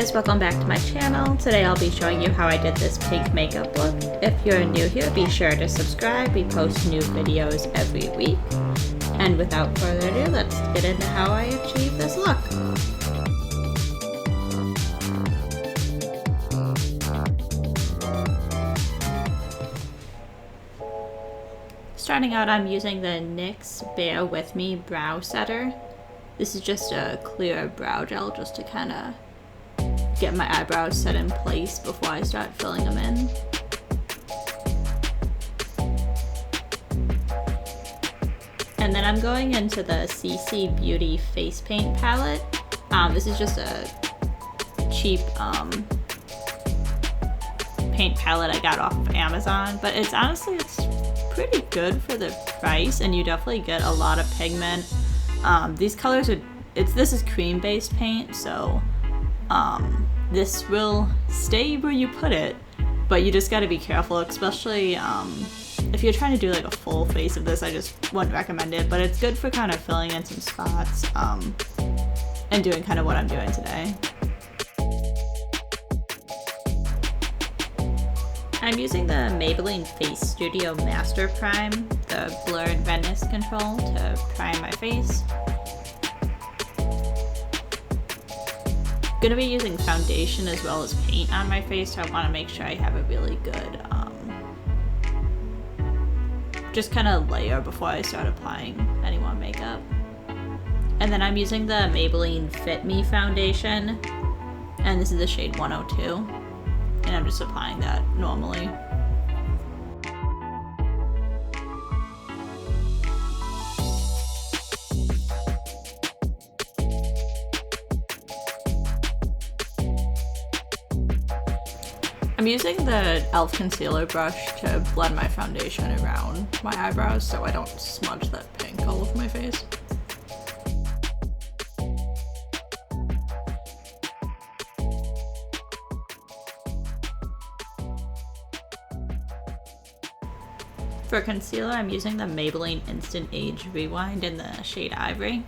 guys, welcome back to my channel. Today I'll be showing you how I did this pink makeup look. If you're new here, be sure to subscribe. We post new videos every week. And without further ado, let's get into how I achieved this look. Starting out, I'm using the NYX Bear With Me Brow Setter. This is just a clear brow gel just to kind of get my eyebrows set in place before I start filling them in. And then I'm going into the CC Beauty Face Paint palette. This is just a cheap paint palette I got off of Amazon, but it's pretty good for the price, and you definitely get a lot of pigment. These colors are, this is cream based paint, so this will stay where you put it, but you just got to be careful, especially if you're trying to do like a full face of this. I just wouldn't recommend it, but it's good for kind of filling in some spots and doing kind of what I'm doing today. I'm using the Maybelline Facestudio Master Prime, the blur and redness control, to prime my face. Gonna be using foundation as well as paint on my face, so I want to make sure I have a really good just kind of layer before I start applying any more makeup. And then I'm using the Maybelline Fit Me Foundation, and this is the shade 102, and I'm just applying that normally. I'm using the e.l.f. concealer brush to blend my foundation around my eyebrows so I don't smudge that pink all over my face. For concealer, I'm using the Maybelline Instant Age Rewind in the shade Ivory.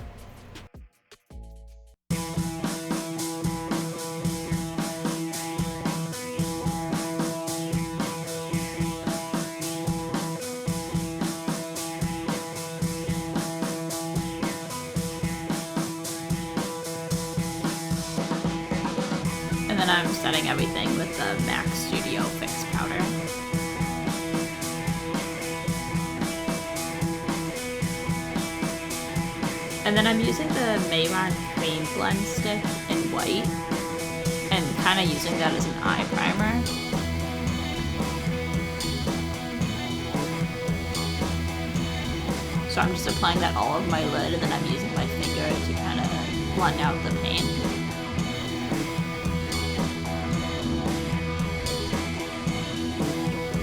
And then I'm setting everything with the MAC Studio Fix powder. And then I'm using the Mehron CreamBlend stick in white and kind of using that as an eye primer. So I'm just applying that all over my lid, and then I'm using my finger to kind of blend out the paint.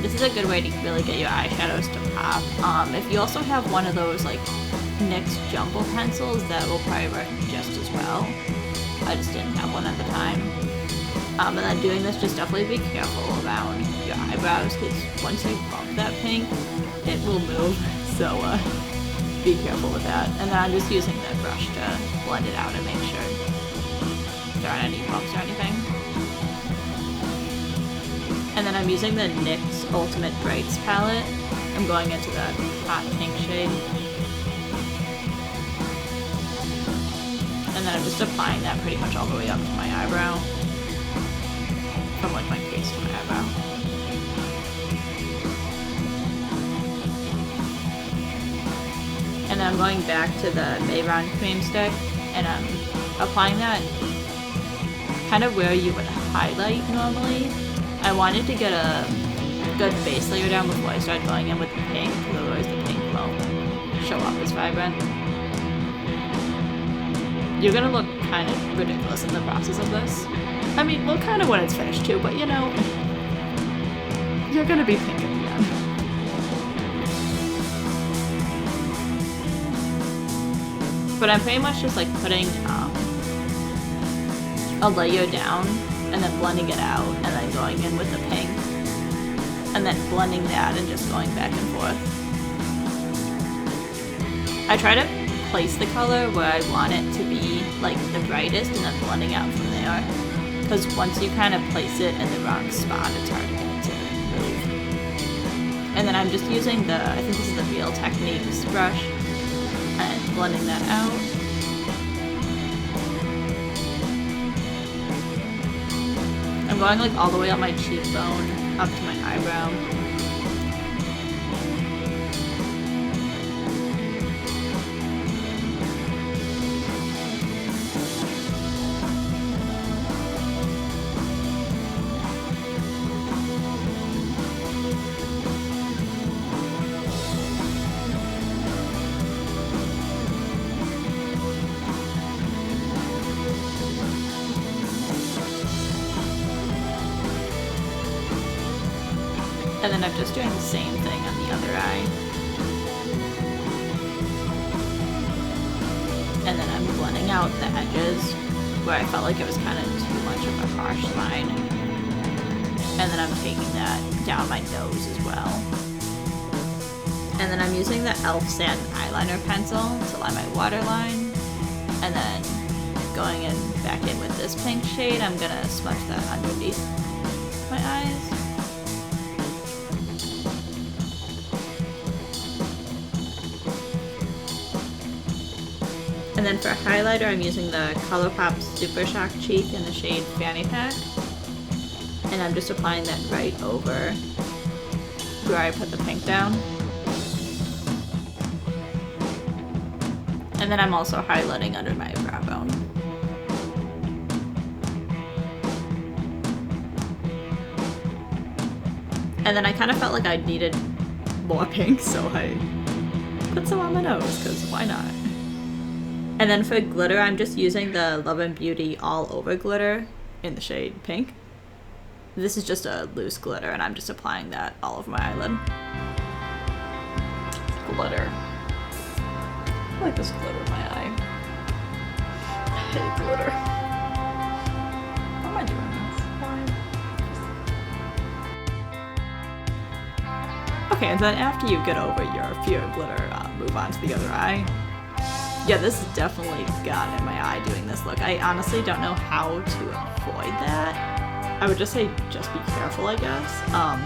This is a good way to really get your eyeshadows to pop. If you also have one of those like NYX jumbo pencils, that will probably work just as well. I just didn't have one at the time. And then doing this, just definitely be careful around your eyebrows, because once you bump that pink, it will move, so be careful with that. And then I'm just using that brush to blend it out and make sure there aren't any bumps or anything. And then I'm using the NYX Ultimate Brights palette. I'm going into that hot pink shade. And then I'm just applying that pretty much all the way up to my eyebrow. From like my crease to my eyebrow. And then I'm going back to the Mehron cream stick, and I'm applying that kind of where you would highlight normally. I wanted to get a good base layer down before I start going in with the pink, because otherwise the pink won't show up as vibrant. You're gonna look kind of ridiculous in the process of this. I mean, well, kind of when it's finished too, but you know, you're gonna be pink at the end. But I'm pretty much just like putting a layer down and then blending it out and then going in with the pink and then blending that and just going back and forth. I try to place the color where I want it to be like the brightest and then blending out from there. because once you kind of place it in the wrong spot, it's hard to get it to move. And then I'm just using the, I think this is the Real Techniques brush, and blending that out. I'm going like all the way up my cheekbone, up to my eyebrow. And then I'm just doing the same thing on the other eye. And then I'm blending out the edges where I felt like it was kind of too much of a harsh line. And then I'm taking that down my nose as well. And then I'm using the e.l.f. Satin Eyeliner pencil to line my waterline. And then going in back in with this pink shade, I'm gonna smudge that underneath my eyes. And then for highlighter, I'm using the Colourpop Super Shock Cheek in the shade Fanny Pack. And I'm just applying that right over where I put the pink down. And then I'm also highlighting under my brow bone. And then I kind of felt like I needed more pink, so I put some on my nose, because why not? And then for glitter, I'm just using the Love and Beauty All Over glitter in the shade Pink. This is just a loose glitter, and I'm just applying that all over my eyelid. Glitter. I like this glitter in my eye. I hate glitter. Why am I doing this? Fine. Okay, and then after you get over your fear of glitter, move on to the other eye. Yeah, this is definitely got in my eye doing this look. I honestly don't know how to avoid that. I would just say just be careful, I guess.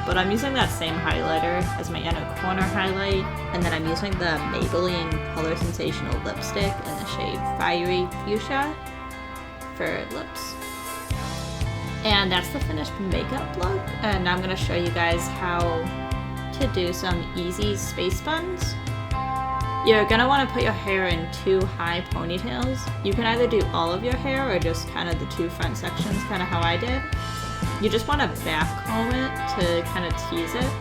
But I'm using that same highlighter as my inner corner highlight, and then I'm using the Maybelline Color Sensational lipstick in the shade Fiery Fuchsia for lips. And that's the finished makeup look, and I'm gonna show you guys how to do some easy space buns. You're gonna want to put your hair in 2 high ponytails. You can either do all of your hair or just kind of the 2 front sections, kind of how I did. You just want to back comb it to kind of tease it.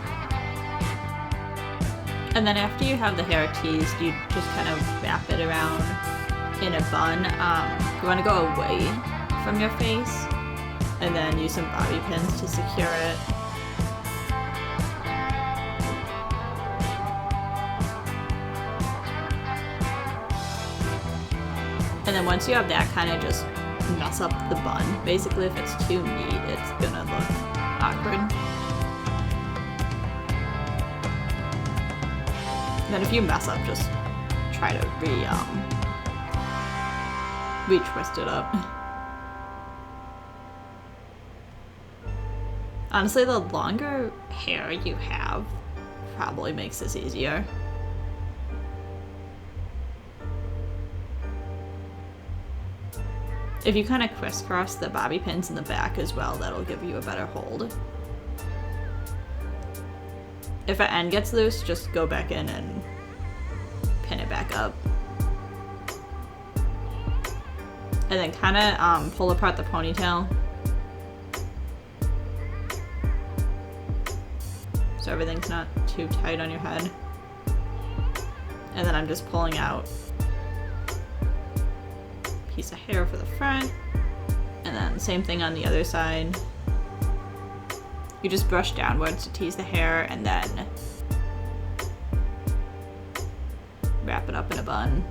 And then after you have the hair teased, you just kind of wrap it around in a bun. You want to go away from your face and then use some bobby pins to secure it. And then once you have that, kind of just mess up the bun. Basically, if it's too neat, it's gonna look awkward. And then if you mess up, just try to re-twist it up. Honestly, the longer hair you have probably makes this easier. If you kind of crisscross the bobby pins in the back as well, that'll give you a better hold. If an end gets loose, just go back in and pin it back up. And then kind of pull apart the ponytail. So everything's not too tight on your head. And then I'm just pulling out piece of hair for the front, and then same thing on the other side. You just brush downwards to tease the hair and then wrap it up in a bun.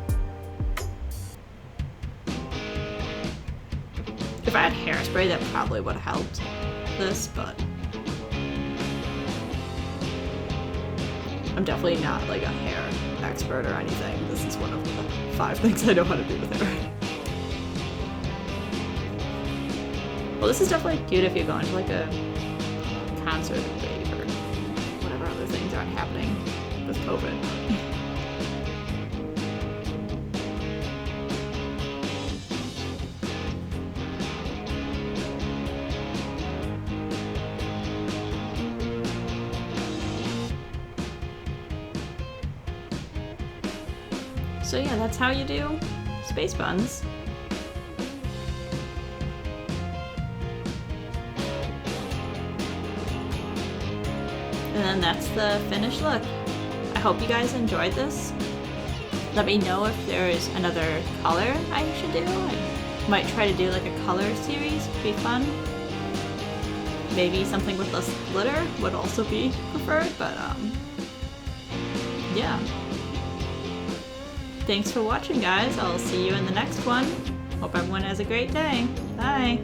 If I had hairspray, that probably would have helped this, but I'm definitely not like a hair expert or anything. This is one of the 5 things I know how to do with hair. Well, this is definitely cute if you're going to like a concert or rave or whatever other things aren't happening with COVID. So yeah, that's how you do space buns. And then that's the finished look. I hope you guys enjoyed this. Let me know if there is another color I should do. I might try to do like a color series, it'd be fun. Maybe something with less glitter would also be preferred, but yeah. Thanks for watching, guys. I'll see you in the next one. Hope everyone has a great day. Bye!